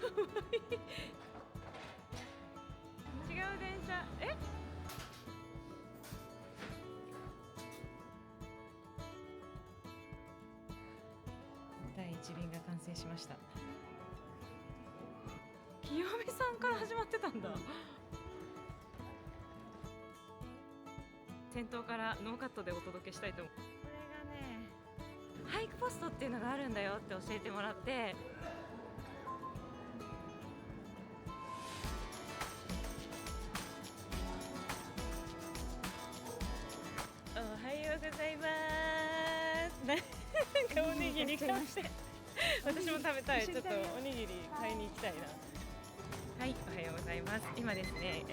違う電車。第一便が完成しました。清美さんから始まってたんだ。先頭からノーカットでお届けしたいと思う。これがね、ハイクポストっていうのがあるんだよって教えてもらって、おはようございます。なんかおにぎり買って私も食べたい。ちょっとおにぎり買いに行きたいな。はい、おはようございます。今ですね、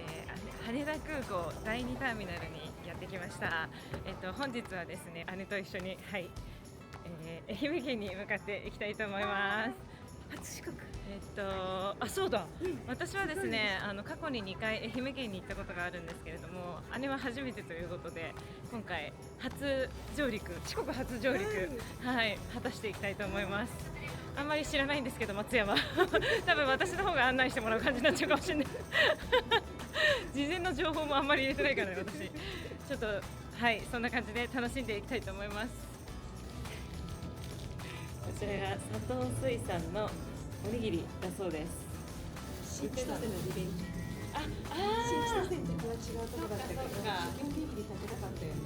羽田空港第2ターミナルにやってきました。本日はですね、姉と一緒に、はい、愛媛県に向かっていきたいと思います。初四国。そうだ、私はですね、過去に2回愛媛県に行ったことがあるんですけれども、姉は初めてということで、今回初上陸、四国初上陸、はい、果たしていきたいと思います。あんまり知らないんですけど、松山多分私の方が案内してもらう感じになっちゃうかもしれない事前の情報もあんまり入れてないからね、私ちょっと、はい、そんな感じで楽しんでいきたいと思います。こちらが佐藤水産のおにぎりだそうです。新千歳のリベンジ。新千歳とは違うところだったけど、おにぎり食べたかったよね。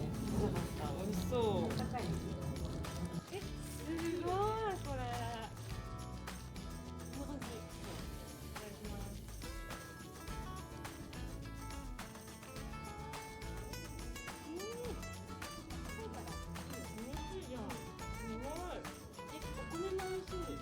美味しそう。高い。すごいこれ。こんな感じ。いただきます。美味しいじゃん。すごい。お米も美味しい。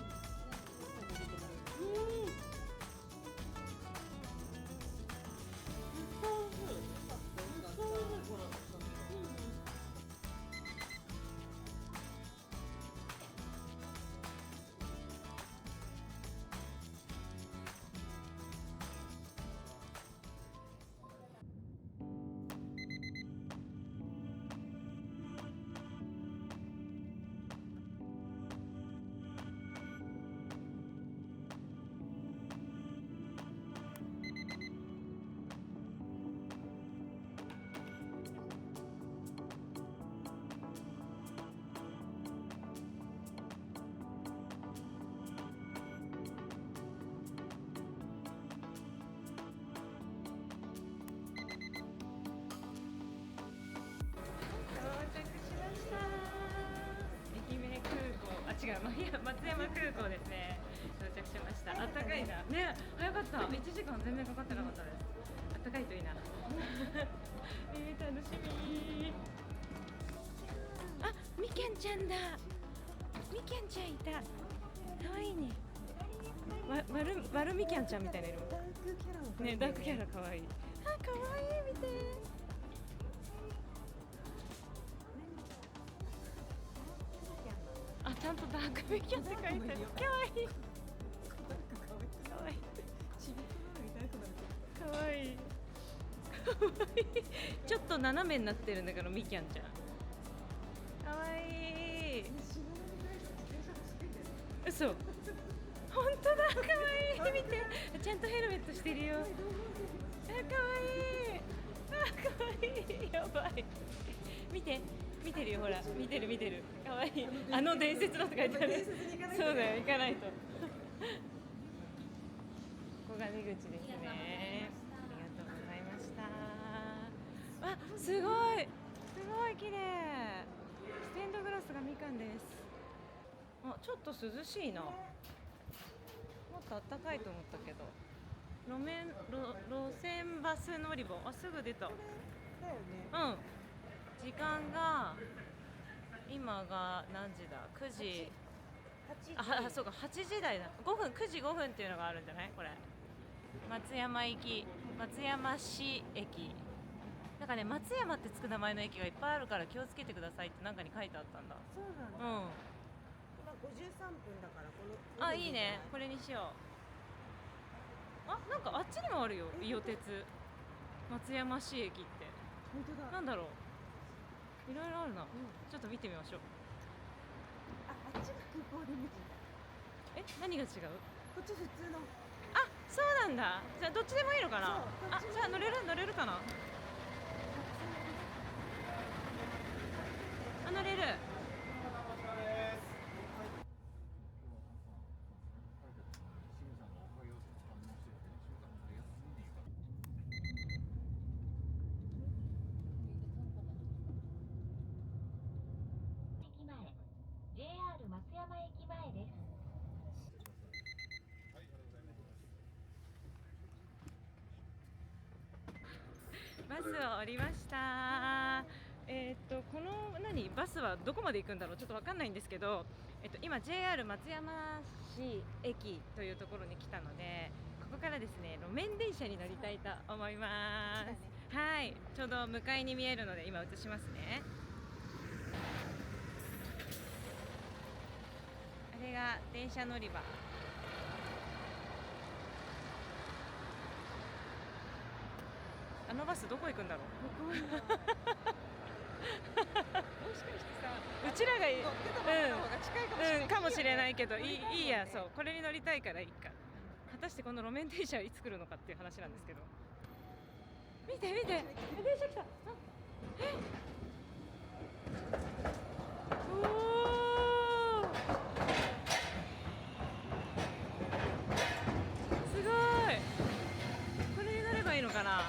違う、松山空港ですね。到着しました。あったかいな。ね、早かった。1時間全然かかってなかったです。あったかいといいな。楽しみ。あ、みけんちゃんだ。みけんちゃんいた。可愛いね。ワルみきゃんちゃんみたいな色。ダークキャラもね、ダークキャラ可愛い。あ、可愛い見て。あ、ちゃんとダークミキャンって書いてある。かわいい。かわいい。ちびっこみたいな子だね。かわいい。かわいい。ちょっと斜めになってるんだからミキャンちゃん。かわいい。嘘。本当だ。かわいい。見て。ちゃんとヘルメットしてるよ。あ、かわいい。あ、かわいい。やばい。見て。見てるよ、ほら、見てる。かわいい。あの伝説のって書いてある。そうだよ、行かないと。ここが出口ですね。ありがとうございました。あ、すごい綺麗。ステンドグラスがみかんです。あ、ちょっと涼しいな。もっと暖かいと思ったけど。路線バス乗り場。あ、すぐ出た。だよね。うん。時間が今が何時だ？9時。あ、そうか、8時台だ。9時5分っていうのがあるんじゃない？これ。松山市駅。なんかね、松山ってつく名前の駅がいっぱいあるから気をつけてくださいってなんかに書いてあったんだ。そうなの。うん。今53分だからこの。あ、いいね。これにしよう。あ、なんかあっちにもあるよ。伊予鉄。松山市駅って。本当だ。なんだろう。いろいろあるな。ちょっと見てみましょう。あっちが空港で見てた。何が違う？こっち普通の。そうなんだ。じゃあどっちでもいいのかな。そうあ、じゃあ乗れるかな。あ、乗れる。駅前 JR 松山駅前です。バスを降りました。このバスはどこまで行くんだろう、ちょっとわかんないんですけど、今 JR 松山市駅というところに来たので、ここからですね路面電車に乗りたいと思います。はい、ちょうど向かいに見えるので今映しますね。あれが電車乗り場。あのバスどこ行くんだろう。もしかしてさ、うちらが乗ってたままの方が近いかもしれない。かもしれないけど、いいや、そう、これに乗りたいからいいか。果たしてこの路面電車はいつ来るのかっていう話なんですけど。見て、電車来た。おー、すごい。これに乗ればいいのかな。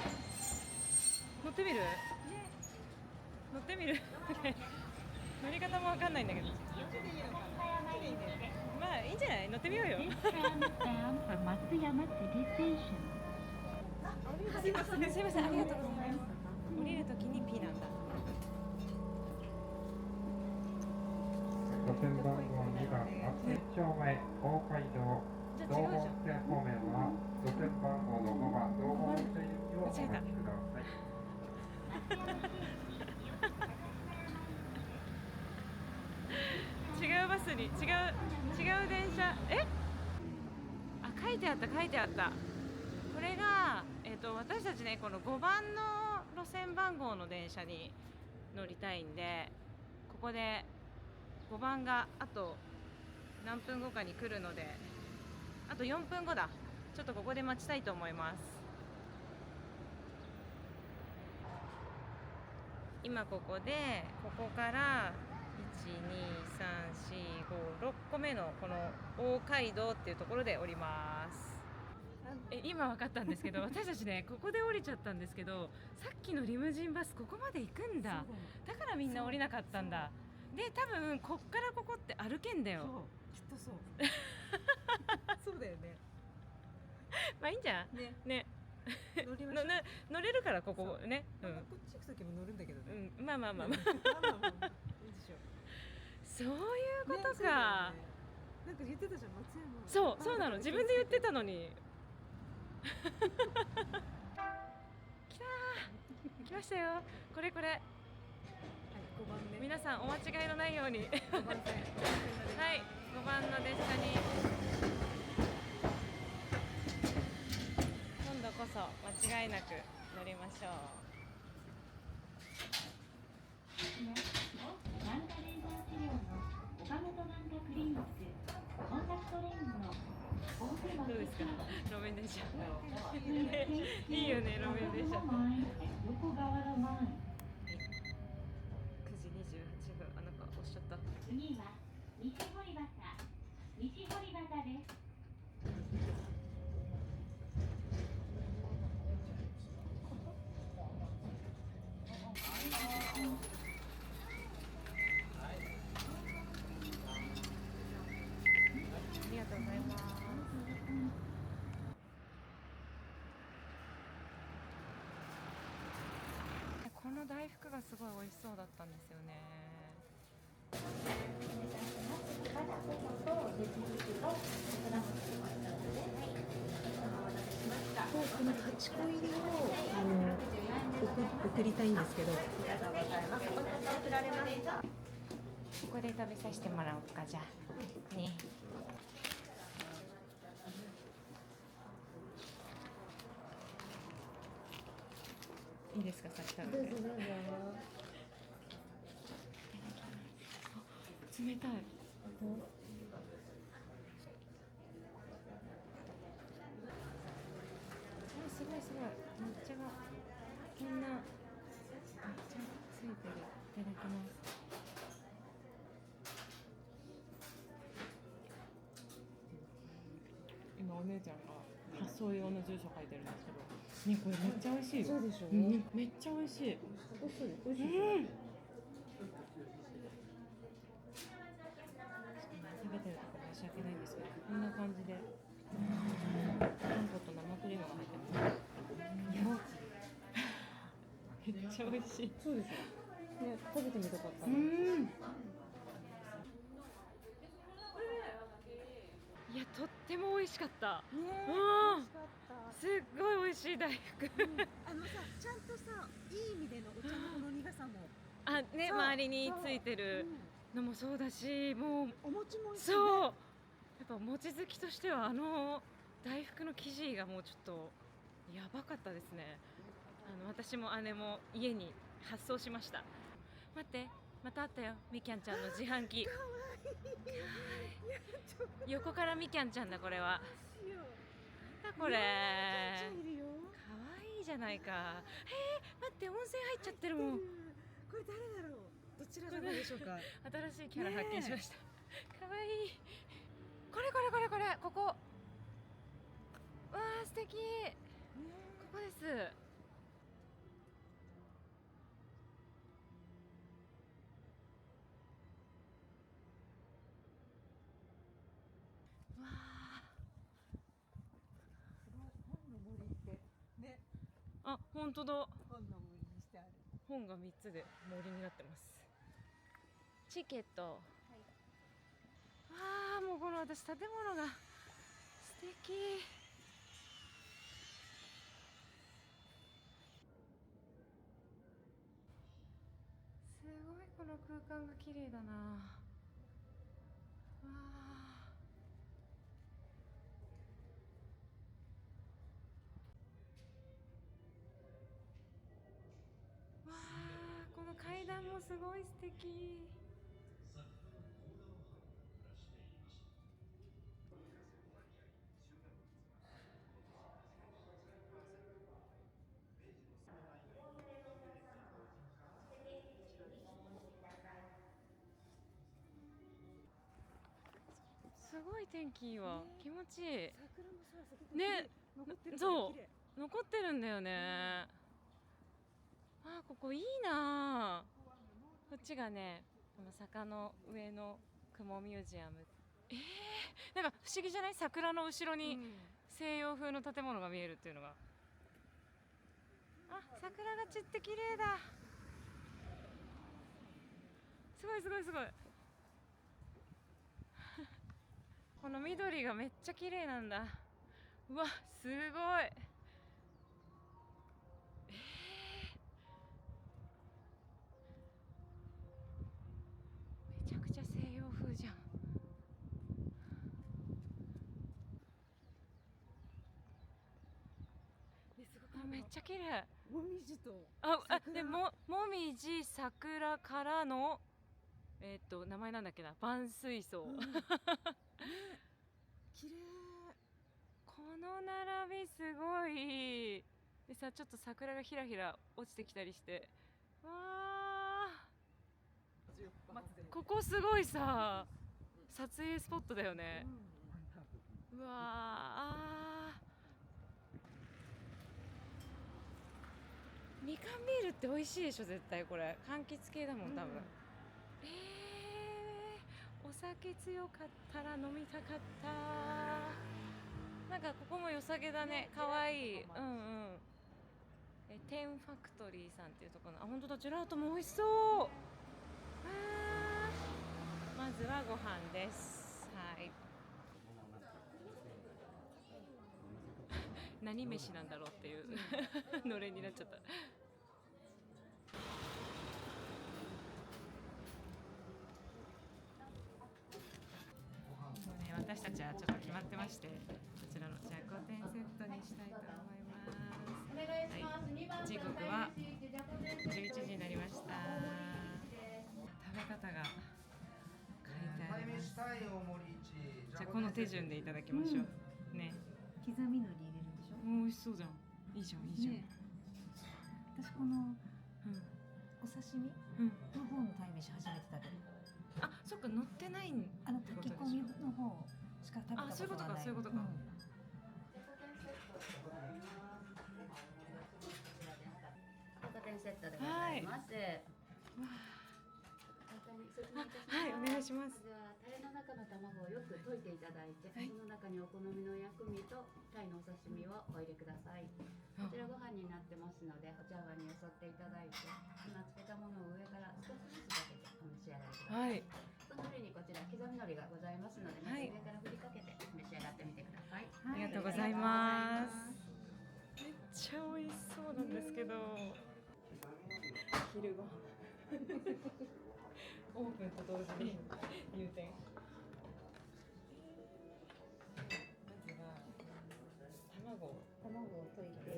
乗ってみる？乗ってみる？乗り方もわかんないんだけど。まあいいんじゃない？乗ってみようよ。すいません、ありがとうございます。降りるときに P なんだ。路線番号2番、松井町前、大街道、道後温泉方面は、路線番号の5番、道後温泉行きをお待ちください。違うバスに違う電車。あ、書いてあった。これが、私たちね、この5番の路線番号の電車に乗りたいんで、ここで5番があと何分後かに来るので、あと4分後だ。ちょっとここで待ちたいと思います。今ここで、ここから12345 6個目のこの大街道っていうところで降ります。今分かったんですけど、私たちねここで降りちゃったんですけど、さっきのリムジンバスここまで行くんだ。だからみんな降りなかったんだ。で、多分こっからここって歩けんだよ。そう、きっとそう。そうだよね。まあいいんじゃん。ね。乗りましょう。乗れるからここね。こっち行く時も乗るんだけどね。まあ。いいでしょ。そういうことか。なんか言ってたじゃん、松山。そうなの。自分で言ってたのに。来ましたよ。これ。はい、5番目。皆さんお間違いのないように。はい、5番線。はい、5番の電車に今度こそ間違いなく乗りましょう。眼科レーザー治療の岡本眼科クリニックコンタクトレンズのどうですか、路面電車。いいよね、路面電車。横側の前。9時28分、なんか押しちゃった。次は西堀端です。ありがとうございます。この大福がすごい美味しそうだったんですよね。この8個入りを送りたいんですけど。ここで食べさせてもらおうか、じゃあね。いいですか、先食べて。冷たい。すごいすごい、めっちゃがこんなめっちゃついてる。いただきます。今お姉ちゃんが発送用の住所書いてるんですけど、ね、これめっちゃ美味しいよ。そうでしょう、うんめっちゃ美味しい。美味しい美味しい、食べてるところ申し訳ないんですけど、こんな感じであんこと生クリームが入ってます。めっちゃ美味しい。そうでしょね、食べてみたかったうの。ん。いや、とっても美味しかった。ねえ、うん美味しかった。すっごい美味しい大福。あのさ、ちゃんとさ、いい意味でのお茶のこの苦さも。あ、ね、そう周りについてるのもそうだし、もうお餅も美味しい、そう。やっぱ餅好きとしては大福の生地がもうちょっとやばかったですね。私も姉も家に発送しました。待って、またあったよ、みきゃんちゃんの自販機。横からみきゃんちゃんだ、これは。なんだこれ。いるよ。可愛いじゃないか。待って、温泉入っちゃってるもん。これ誰だろう。どちら様でしょうか。新しいキャラ発見しました。可愛い。これこれこれこれ、ここ。わあ、素敵。ここです。わあ。本の森ってね、あ、本当だ。本の森にしてある。本が3つで森になってます。チケット。わあ、もうこの私建物が素敵。すごいこの空間が綺麗だな。わあ。わあ、この階段もすごい素敵。すごい天気いいわ、気持ちいい。桜もさ、ね、残ってる。そう残ってるんだよね。あ、ここいいな。こっちがね、この坂の上の雲ミュージアム。なんか不思議じゃない？桜の後ろに西洋風の建物が見えるっていうのが。あ、桜が散って綺麗だ。すごいすごいすごい。この緑がめっちゃ綺麗なんだ。うわ、すごい。めちゃくちゃ西洋風じゃん。あ、めっちゃ綺麗。もみじと。でもみじ桜からの名前なんだっけな、万水槽。綺麗。この並びすごい。でさ、ちょっと桜がひらひら落ちてきたりして、わあ、ここすごいさ、撮影スポットだよね。うわあ、みかんビールって美味しいでしょ絶対。これ柑橘系だもん多分。お酒強かったら飲みたかった。なんかここも良さげだね、可愛い。テンファクトリーさんっていうところの、本当だ、ジェラートも美味しそう。まずはご飯です。はい。何飯なんだろうっていうのれんになっちゃった。もうね、私たちはちょっと決まってまして、こちらのじゃこ天セットにしたいと思います。はい、時刻は11時になりました。食べ方が書いてあります。じゃあこの手順でいただきましょう。ね。刻みのり入れるんでしょ。美味しそうじゃん。いいじゃんいいじゃん、ね私このうんお刺身うん、の方の鯛めし初めて食べる。あそっか乗ってないん炊き込みの方しか食べたことがない。あそういうことかそういうことか交差点セットでございます。簡単に説明いたします。はいお願いします。ではタレの中の卵をよく溶いていただいて、はいその中にお好みの薬味とタイのお刺身をお入れください。こちらご飯になってますので、お茶碗によそっていただいて、今つけたものを上から少しずつかけてお召し上がりください。はいその上にこちら刻み海苔がございますので、まずはい上から振りかけて召し上がってみてください。ありがとうございます。めっちゃ美味しそうなんですけど。昼ご飯。オープンと同時に入店。まずは卵を溶いて。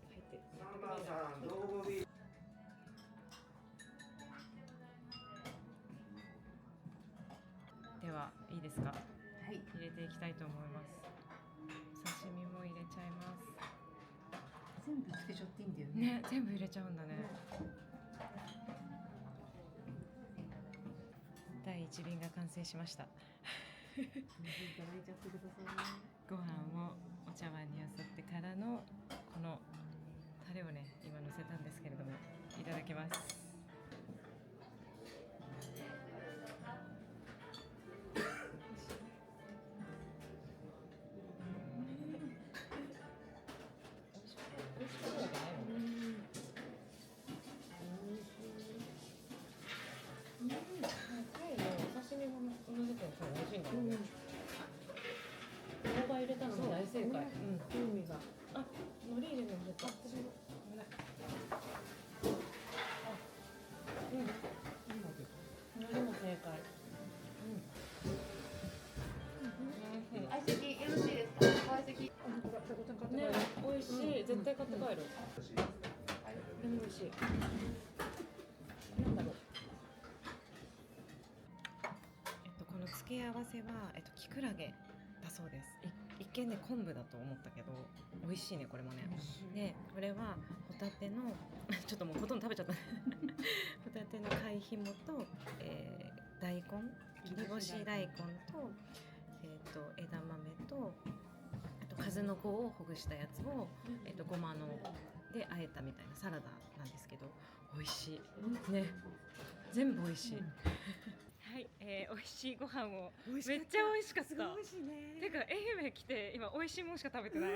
入って全くない。ではいいですか。はい。入れていきたいと思います。お刺身も入れちゃいます。全部つけちゃっていいんだよね。ね、全部入れちゃうんだね。第一便が完成しました。いただいちゃってください。ご飯をお茶碗によそってからのこのタレをね今乗せたんですけれども、いただきます。美味しくないわけないもんね。タイのお刺身も同じく美味しいんだろうね。大葉入れたのも大正解。風味が。あ、海苔入れるの忘れた。ごめんなさい。海苔も正解。相席よろしいですか？相席。ね、美味しい。絶対買って帰る。でも美味しい。なんだろう。この付け合わせはキクラゲだそうです。一見ね昆布だと思ったけど美味しいねこれもね。でこれはホタテのちょっともうほとんど食べちゃった。ホタテの貝ひもと、大根切り干し大根と、枝豆とあと数の子をほぐしたやつを、ごまので和えたみたいなサラダなんですけど美味しいね。全部美味しい。はい、美味しいご飯をめっちゃ美味しかった。すごい美味しいね。てか愛媛来て今美味しいもんしか食べてない。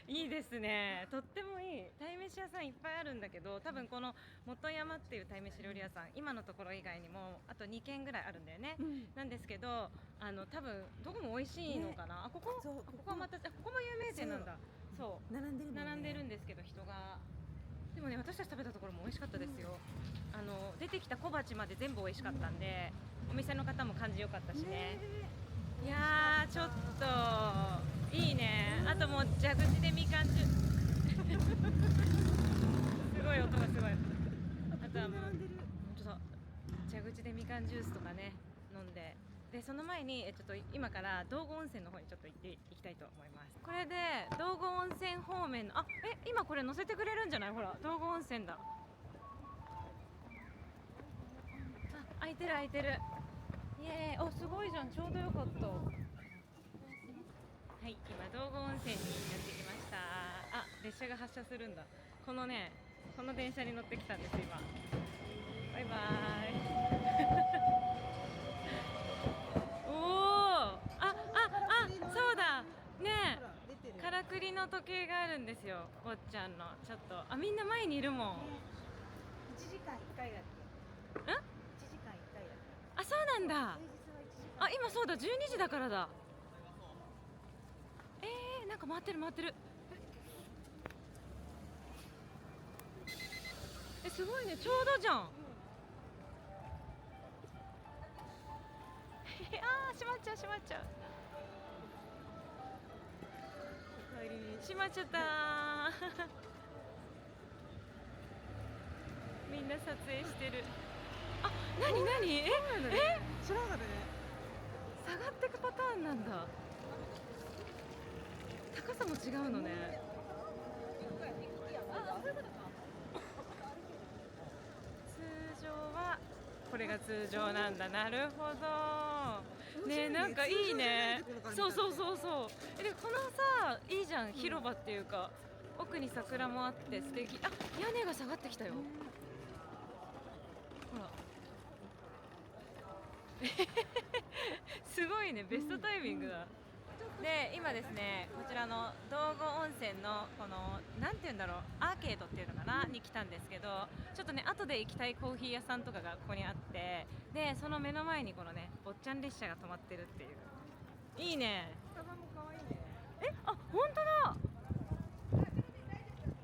いいですね。とってもいい。鯛めし屋さんいっぱいあるんだけど、多分この元山っていう鯛めし料理屋さん、今のところ以外にもあと2軒ぐらいあるんだよね。なんですけど、多分どこも美味しいのかな。あ、ここはまたここも有名店なんだ。そう並んでるもんね。並んでるんですけど人が。でもね私たち食べたところも美味しかったですよ。出てきた小鉢まで全部美味しかったんで、お店の方も感じよかったしね。いやーちょっといいね。あともう蛇口でみかんジュすごい音がすごい。あとはもう本当だ、蛇口でみかんジュースとかね飲んで、でその前にちょっと今から道後温泉の方にちょっと行っていきたいと思います。これで道後温泉方面の今これ載せてくれるんじゃない？ほら道後温泉だ。開いてる開いてる。イエーイ。おすごいじゃん、ちょうどよかった。はい、今道後温泉にやってきました。あ、列車が発車するんだ。このね、この電車に乗ってきたんです今。バイバーイ。おお、そうだねえ、からくりの時計があるんですよ、坊ちゃんの。ちょっとみんな前にいるもん。1時間1回だっけ？1時間1回だっけ？あ、そうなんだ。平日は1時間。あ、今そうだ、12時だからだ。なんか回ってる回ってる。すごいね、ちょうどじゃん。閉まっちゃう閉まっちゃう。閉まっちゃったみんな撮影してる。あ、なになに？知らなかったね。下がってくパターンなんだ。高さも違うのね。通常はこれが通常なんだ。なるほどね。なんかいいね。そうそうそうそう。でこのさ、いいじゃん、広場っていうか、奥に桜もあって素敵。あ、屋根が下がってきたよ。ほらすごいね、ベストタイミングだ。で今ですね、こちらの道後温泉のこのなんていうんだろう、アーケードっていうのかなに来たんですけど、ちょっとね後で行きたいコーヒー屋さんとかがここにあって、でその目の前にこのね坊ちゃん列車が止まってるっていう。いいね。スタバも可愛いね。え、あ、本当だ。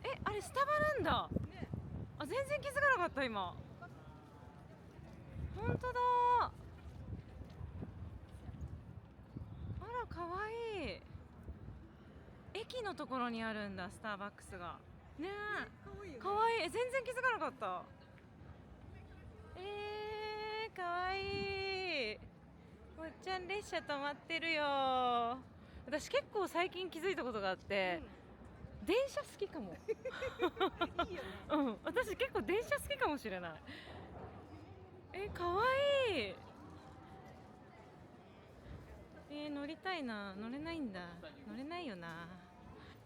え、あれスタバなんだ。あ、全然気づかなかった今。本当だ。あら、かわいい。駅のところにあるんだ、スターバックスが。ね可愛いよね。え、かわいい。全然気づかなかった。かわいい。坊ちゃん列車止まってるよ。私結構最近気づいたことがあって、電車好きかも。いいよね。うん、私結構電車好きかもしれない。かわいい。乗りたいな。乗れないんだ。乗れないよな。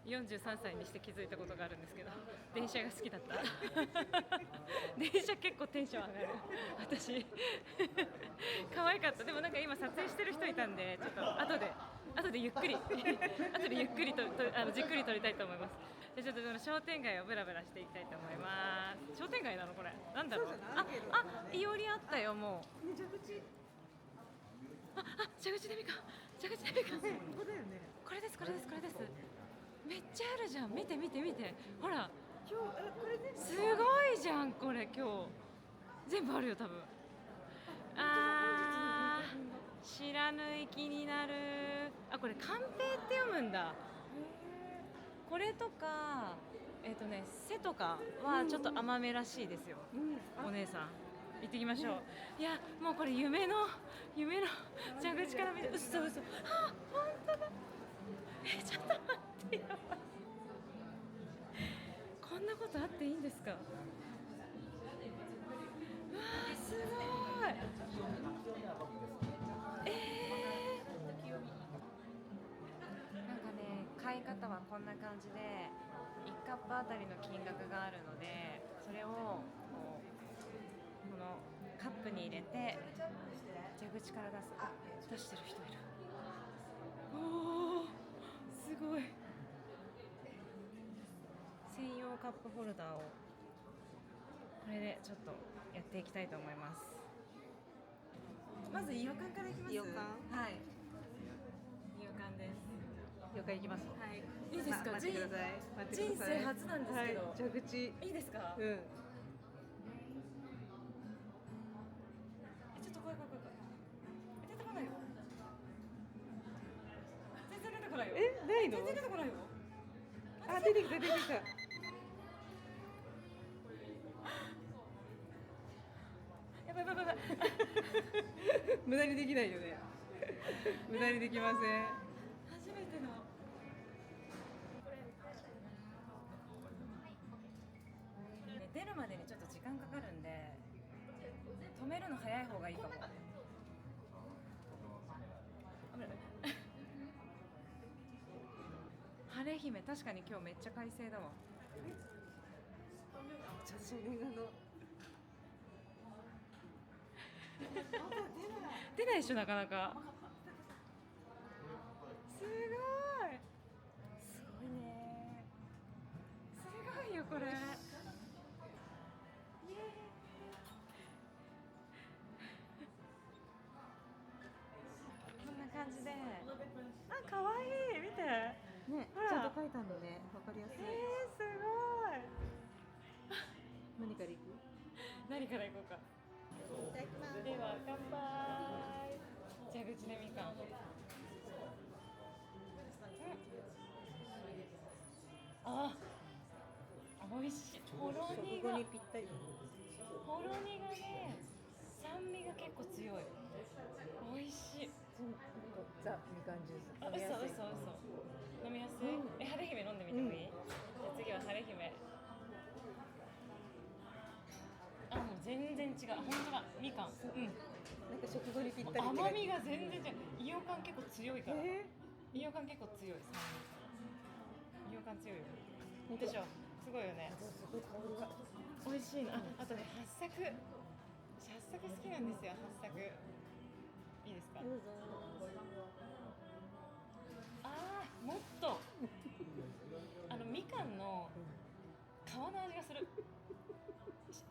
43歳にして気づいたことがあるんですけど、電車が好きだった。電車結構テンション上がる。私可愛かった。でもなんか今撮影してる人いたんで、ちょっと後でゆっくり後でゆっくりとじっくり撮りたいと思います。じゃあちょっとこの商店街をブラブラしていきたいと思います。商店街なのこれ。なんだろう。そうじゃないけどねいおりあったよもう。ね、蛇口。蛇口でみかん。蛇口でみかん。ここだよね。これですこれですこれです。めっちゃあるじゃん。見て見て見て。ほら。今日、これね。すごいじゃんこれ今日。全部あるよ多分。知らぬい気になる。これカンペって読むんだ。これとか背とかはちょっと甘めらしいですよ。お姉さん行ってきましょう。いやもうこれ夢の蛇口から見て、うそ。本当だ。ちょっと待ってよ。こんなことあっていいんですか。うわーすごい。なんかね、買い方はこんな感じで1カップあたりの金額があるので、それをこのカップに入れて蛇口から出してる人いる。おーすごい。専用カップホルダーをこれでちょっとやっていきたいと思います。まずイヨカンからいきます。イヨカン。はい。イヨカンです。了解いきます。はい。いいですか。待ってください。人生初なんですけど。はい、蛇口。いいですか。うん。ちょっと怖い。出てこないよ。全然出てこないよ。ないの？全然出てこないよ。出てきた。やばい。無駄にできないよね。無駄にできません。初めての。出るまでにちょっと時間かかるんで、止めるの早い方がいいかも。危ない。晴れ姫、確かに今日めっちゃ快晴だわ。ちょっと念願の。出ないでしょなかなか。すごいね。すごいよこれ。こんな感じで。可愛い。見て。ね、ほらちゃんと書いたのね、わかりやすい。すごい。何からいく？何からいこうか。では乾杯。蛇口でみかん。美味しい。ほろ苦。ここにぴったり。ほろ苦ね。酸味が結構強い。美味しい。ザみかんジュース。あ、嘘。飲みやすい。晴れ姫飲んでみてもいい？じゃあ次は晴れ姫。あ、もう全然違う。本当だ、みかん。なんか食後にぴったり。甘みが全然違う。イオカン結構強いから。イオカン結構強い。酸味。イオカン強いよ。でしょ。すごいよね。すごい香りが。美味しいの。あとね、八作好きなんですよ。八作。いいですか？ああ、もっとみかんの皮の味がする。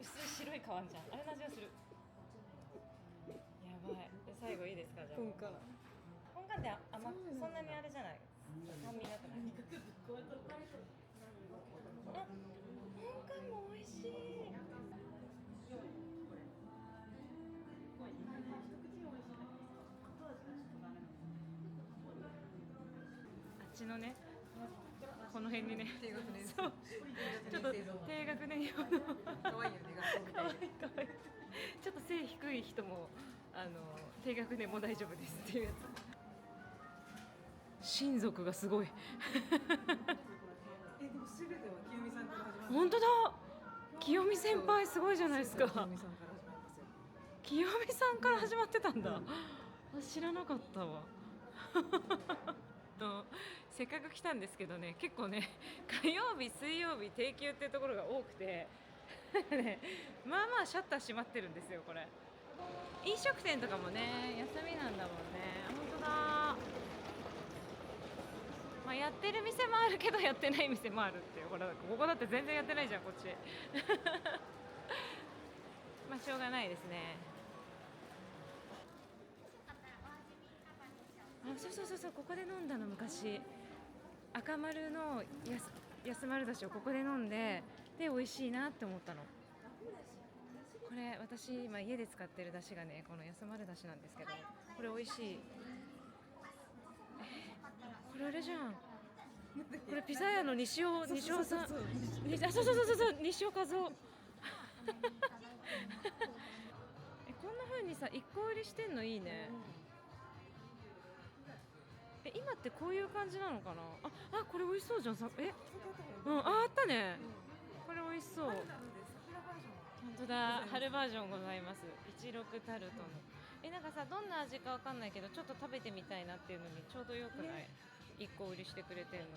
薄い白い皮じゃん。あれの味がする。やばい。で最後いいですか？じゃあ。本館ってそんなにあれじゃない。酸味なくない。あ、本館も美味しい。あっちのね、この辺にね、そうちょっと低学年用の可愛いよね、学校みたいに。かわいい。ちょっと背低い人も低学年も大丈夫ですっていうやつ。親族がすごい。でも全ては清美さんから始まる。本当だ。清美先輩すごいじゃないですか。清美さんから始まりますよ。清美さんから始まってたんだ。知らなかったわ。せっかく来たんですけどね、結構ね、火曜日水曜日定休っていうところが多くてね、まあまあシャッター閉まってるんですよ。これ飲食店とかもね休みなんだもんね。本当だ。まあ、やってる店もあるけどやってない店もあるっていう。ここだって全然やってないじゃん、こっち。まあしょうがないですね。あ、そうここで飲んだの。昔赤丸の安丸だしをここで飲んで、で美味しいなって思ったの。これ私今家で使ってるだしがね、この安丸だしなんですけど、これ美味しい。これあれじゃん。これピザ屋の西尾さん。そう西尾和夫。こんな風にさ1個売りしてんのいいね。今ってこういう感じなのかな。あ、これ美味しそうじゃん。あったね。これ美味しそう。本当だ、春バージョンございます。16タルトの。なんかさ、どんな味かわかんないけど、ちょっと食べてみたいなっていうのにちょうどよくない？1個売りしてくれてるの。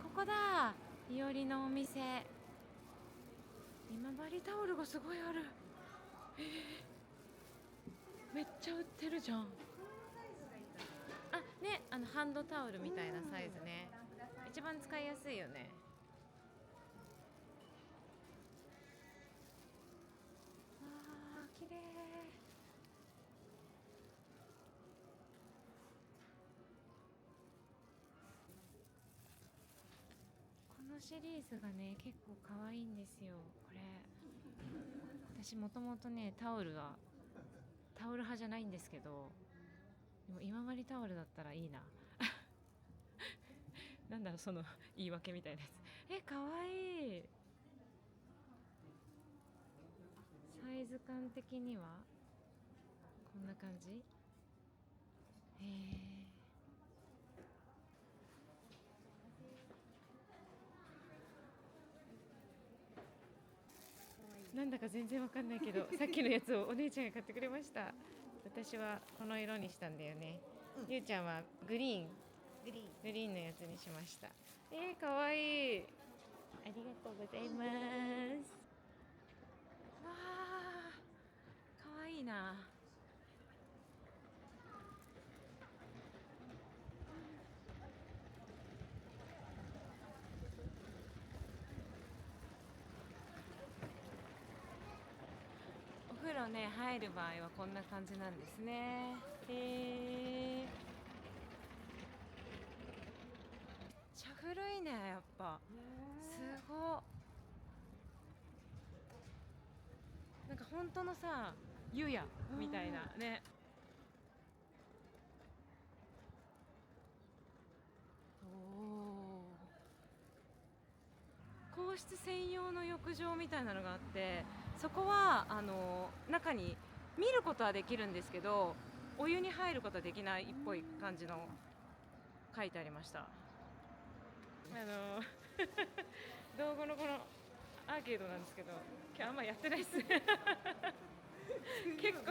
ここだ、いおりのお店。今治タオルがすごいある。めっちゃ売ってるじゃん。あ、ね、ハンドタオルみたいなサイズね。一番使いやすいよね。あー、綺麗。このシリーズがね結構可愛いんですよ。これ私もともとねタオル派じゃないんですけど、でも今治タオルだったらいいな。なんだろう、その言い訳みたいなやつ。かわいい。サイズ感的にはこんな感じ。なんだか全然わかんないけど、さっきのやつをお姉ちゃんが買ってくれました。私はこの色にしたんだよね。ゆうちゃんはグリーンのやつにしました。かわいい。ありがとうございます。わあ、かわいいな。お風呂ね入る場合はこんな感じなんですね。めっちゃ古いね、やっぱ。すご。なんか本当のさ湯屋みたいなね。公室専用の浴場みたいなのがあって、そこは中に見ることはできるんですけど、お湯に入ることはできないっぽい感じの書いてありました。道後のこのアーケードなんですけど、今日あんまやってないっすね結構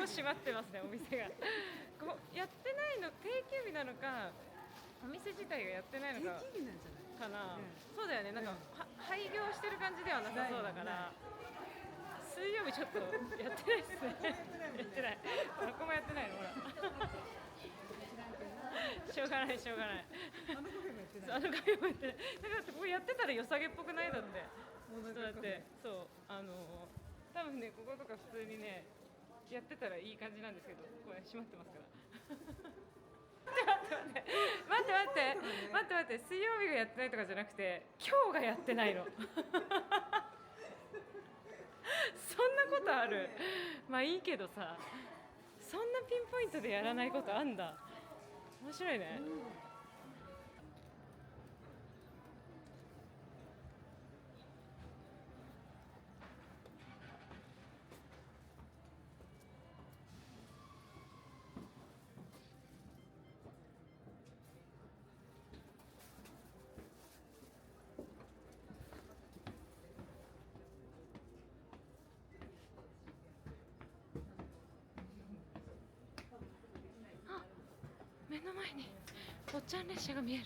閉まってますね、お店が。こうやってないの、定休日なのか、お店自体がやってないのか定期日なんじゃない？かな、うんそうだよね、なんか、廃業してる感じではなさそうだから、水曜日ちょっとやってないっすねやってない、どこもやってないの、ほらしょうがないしょうがない、あのカフェもやってない。あの回もやってない、だからってここやってたら良さげっぽくない？だってだってそう多分ね、こことか普通にねやってたらいい感じなんですけど、これ閉まってますから待って、水曜日がやってないとかじゃなくて、今日がやってないのそんなことある？まあいいけどさ、そんなピンポイントでやらないことあんだ。面白いね。目の前に坊ちゃん列車が見える。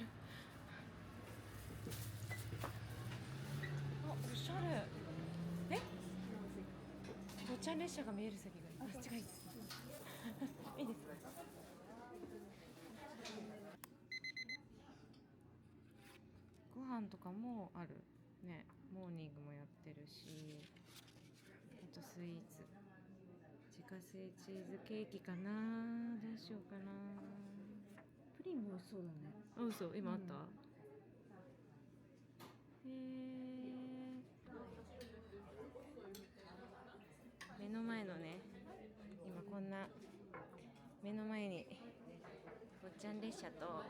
あ、おしゃれ。坊ちゃん列車が見える席があっちがいいですいいですか？ご飯とかもあるね。モーニングもやってるし、あとスイーツ、自家製チーズケーキかな。どうしようかな。プリンも美味しそうだね。あ、嘘、今あった？目の前のね、今こんな目の前に坊ちゃん列車と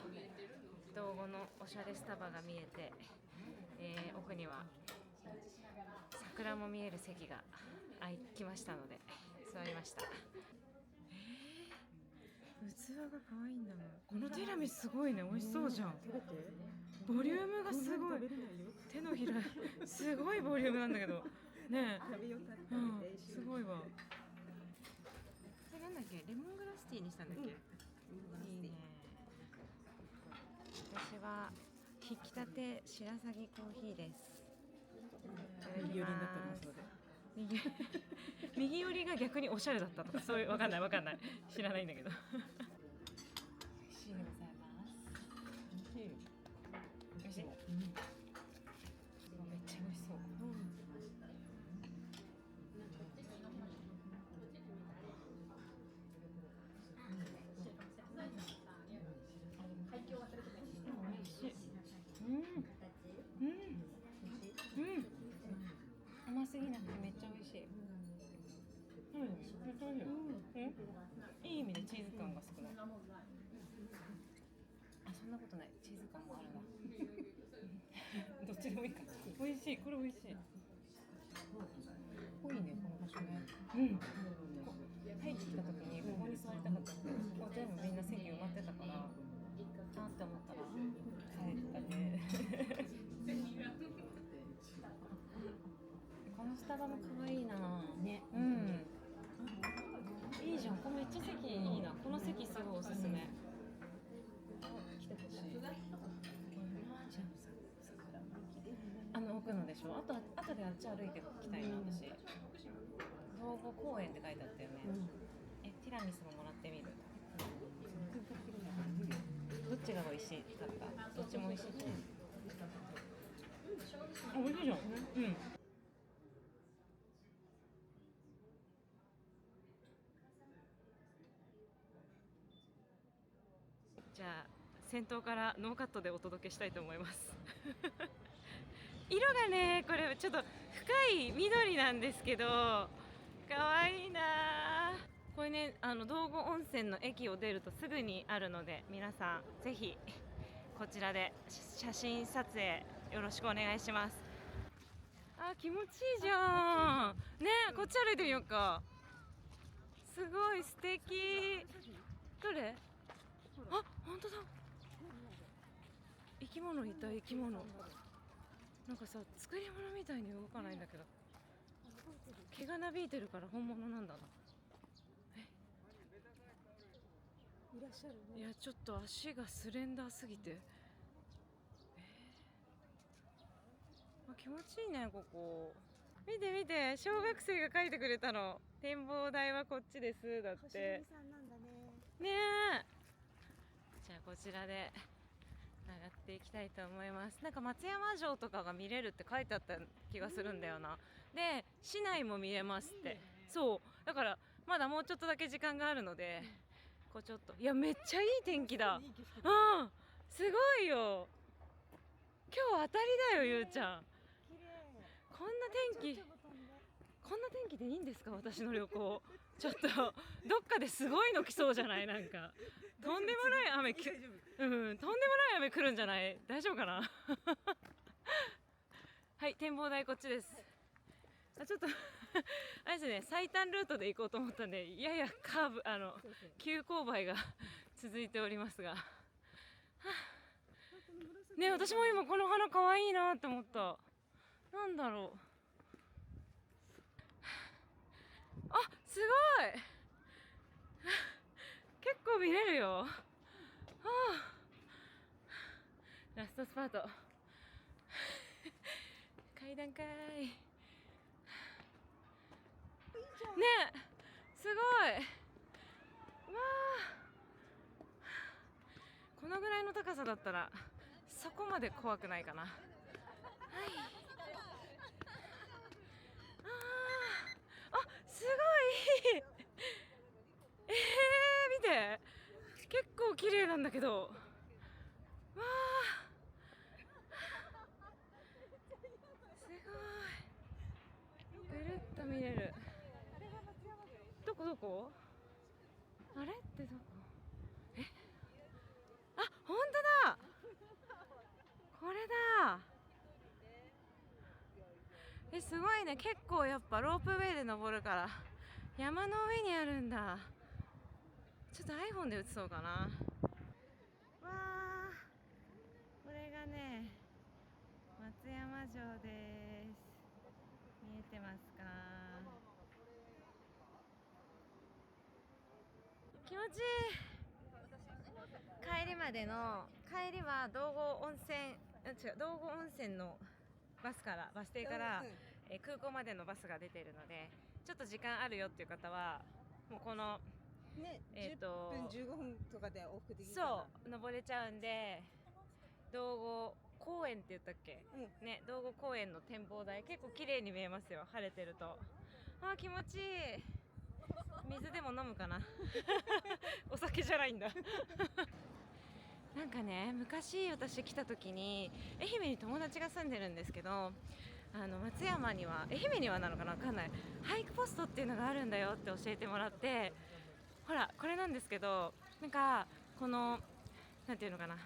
道後のおしゃれスタバが見えて、奥には桜も見える席が来ましたので座りました。器が可愛いんだもん。このティラミスすごいね、美味しそうじゃん。食べて。ボリュームがすごい。食べれないよ。手のひらすごいボリュームなんだけどね食べようかえ、すごいわ。これなんだっけ、レモングラスティーにしたんだっけ、いいね。私は引き立て白鷺コーヒーです。右寄りになったのそれ。右寄りが逆におしゃれだったとか、そういうわかんない知らないんだけど美味しいでございます。美味しい。めっちゃ美味しそう。甘すぎなくてめっちゃ美味しい。いい意味でチーズ感が少ない。あ、そんなことない。チーズ感もあるな。どっちでもいいか。美味しい。これ美味しい。多いね、この場所ね。入ってきた時にここに座りたかったんで、全部みんな席埋まってたから、あって思ったら帰ったね。このスタバも可愛いな。ね。いいじゃん。これめっちゃ席いいな。この席すごいおすすめ。来てほしい。奥のでしょ。あとであっち歩いてきたいな、私。道後公園って書いてあったよね。ティラミスももらってみる。どっちが美味しいかった？どっちも美味しい。あ、美味しいじゃん。じゃあ先頭からノーカットでお届けしたいと思います色がね、これちょっと深い緑なんですけど可愛いな。これね、道後温泉の駅を出るとすぐにあるので、皆さんぜひこちらで写真撮影よろしくお願いします。気持ちいいじゃんね。こっち歩いてみようか。すごい素敵。どれ？あ、本当だ。生き物いた、生き物。なんかさ、作り物みたいに動かないんだけど、毛がなびいてるから本物なんだな。いらっしゃるね。いや、ちょっと足がスレンダーすぎて、あ、気持ちいいねここ。見て見て、小学生が書いてくれたの。展望台はこっちですだっはして。みさんなんだね。ねえ。じゃあこちらで上がっていきたいと思います。なんか松山城とかが見れるって書いてあった気がするんだよな。で、市内も見れますって。そうだからまだもうちょっとだけ時間があるので、こうちょっと、いやめっちゃいい天気だ。いい景色うん、すごいよ。今日当たりだよ、ゆうちゃん。綺麗。こんな天気、ちょっと飛んで。こんな天気でいいんですか、私の旅行。ちょっとどっかですごいの来そうじゃない？なんかとんでもない雨き、大丈夫。とんでもない雨来るんじゃない？大丈夫かなはい、展望台こっちです。あ、ちょっとあれですね、最短ルートで行こうと思ったんで、ややカーブ、そうそう。急勾配が続いておりますが、ね、私も今この花可愛いなって思った。なんだろう。あ、すごい結構見れるよ。はあ、ラストスパート階段かーい。ねえ、すごい。わあ、このぐらいの高さだったらそこまで怖くないかな。はい。あ、すごい見て、結構綺麗なんだけど。わあ、すごい。ぐるっと見れる。どこどこ？あれってどこ？え？あ、本当だ。これだ。すごいね。結構やっぱロープウェイで登るから山の上にあるんだ。ちょっと iPhone で写そうかな。わあ、これがね、松山城です。見えてますか？気持ちいい。帰りまでの、帰りは道後温泉のバス停から、空港までのバスが出てるので、ちょっと時間あるよっていう方はもうこのね、10分15分とかで往復できるかな。そう登れちゃうんで、道後公園って言ったっけ、ね、道後公園の展望台結構綺麗に見えますよ、晴れてると。あー、気持ちいい。水でも飲むかなお酒じゃないんだなんかね、昔私来た時に愛媛に友達が住んでるんですけど、松山には、愛媛にはなのかな、分かんない、ハイクポストっていうのがあるんだよって教えてもらって、ほらこれなんですけど、なんかこのなんていうのかな、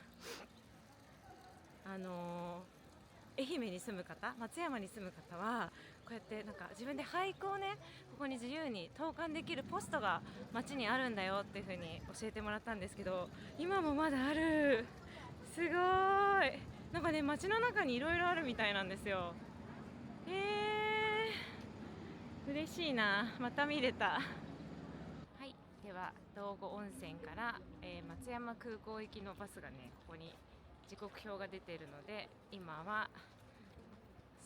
愛媛に住む方、松山に住む方はこうやってなんか自分で俳句をね、ここに自由に投函できるポストが町にあるんだよっていう風に教えてもらったんですけど、今もまだある。すごい。なんかね、町の中にいろいろあるみたいなんですよ。嬉しいな、また見れた。はい、では道後温泉から、松山空港行きのバスがね、ここに時刻表が出ているので、今は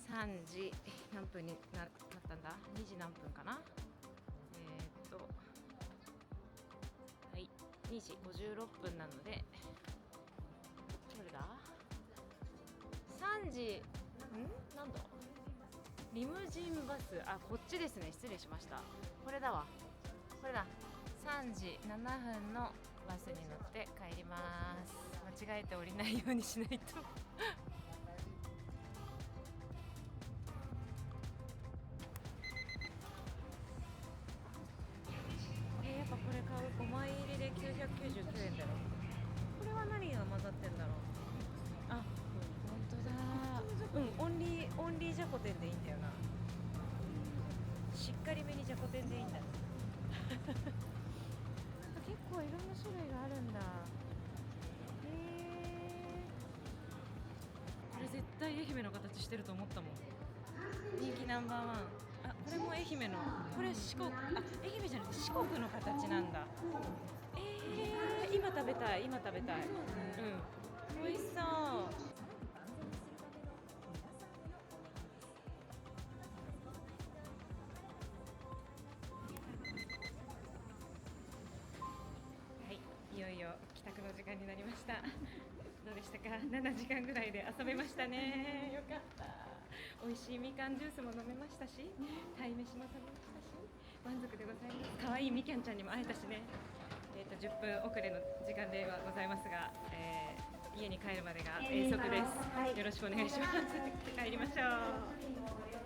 3時何分になったんだ、2時何分かな、はい、2時56分なので、どれだ、3時なんだ、リムジンバス、あ、こっちですね、失礼しました、これだわ、これだ、3時7分のバスに乗って帰ります。間違えて降りないようにしないとやっぱこれ買う、5枚入りで999円だよ。これは何が混ざってんだろう。あ、本当だ。オンリーじゃこ天でいいんだよな。点でいいんだ。結構いろんな種類があるんだ。これ絶対愛媛の形してると思ったもん。人気ナンバーワン。あ、これも愛媛の。これ四国。あ、愛媛じゃなくて四国の形なんだ。今食べたい。今食べたい。うん。美味しそう。はい、いよいよ帰宅の時間になりました。どうでしたか？7時間ぐらいで遊べましたね。よかった。美味しいみかんジュースも飲めましたし、鯛めしも食べましたし、満足でございます。可愛いみきゃんちゃんにも会えたしね。10分遅れの時間ではございますが、家に帰るまでが遠足です。よろしくお願いします。帰りましょう。